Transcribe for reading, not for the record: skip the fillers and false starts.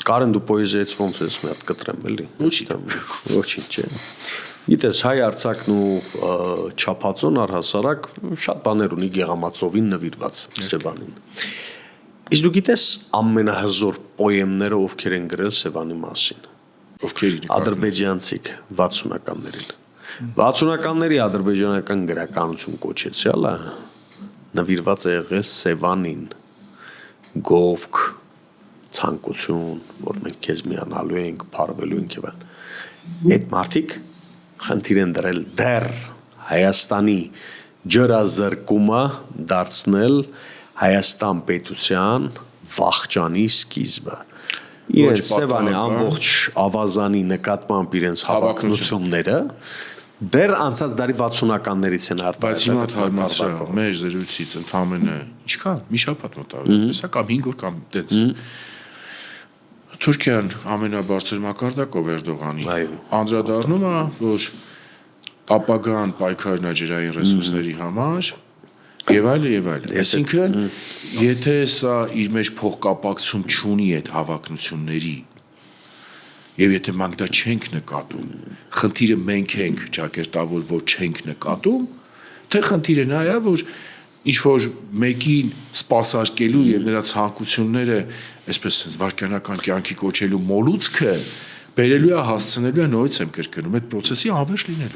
Կարեն դու պոեզիայից ոնց ես մի հատ կտրեմ էլի։ Ոչինչ չէ։ Գիտես հայ Արցախն ու Չափածոն առհասարակ շատ բաներ ունի Գեղամածովին նվիրված Սևանին։ Իսկ դու գիտես ամենահզոր պոեմները ովքեր են գրել Սևանի մասին։ Ովքեր ադրբեջանցիք 60-ականներին։ 60-ականների ադրբեջանական գրականություն կոչեցյալը նվիրված է եղել Սևանին։ Գովք, ցանկություն, որ մենք քեզ միանալու ենք, փառվելու ենք եւ այլն։ Այդ մարդիկ խնդիր են դրել դեռ Հայաստանի ջրազրկումը դարձնել Հայաստան պետության վախճանի սկիզբը։ Իրենց Սևանի ամբողջ ավազանի նկատմամբ իրենց հավակնությունները դեռ անցած դարի 60-ականներից են արտահայտվել։ Բայց հիմա հարմարսա մեր զրույցից ընդամենը ինչքան մի շաբաթ մոտավորապես, հեսա կամ 5 օր կամ տենց։ Թուրքիան ամենաբարձր մակարդակով Էրդողանի անդրադառնում է, որ ապագան պայքարն է ջրային ռեսուրսների համար եւ այլն եւ այլն։ Այսինքն, եթե սա իր մեջ փոխկապակցություն չունի այդ հավակնությունների եւ եթե մենք դա չենք նկատում, խնդիրը մենք ենք ճակերտավոր, որ չենք նկատում, թե խնդիրը նա է, որ ինչ որ մեկին սպասարկելու եւ նրա ցանկությունները այսպես վարքյանական կյանքի կոչելու մոլուցքը բերելու է հասցնելու է նորից եմ կրկնում այդ process-ի անվերջ լինելու։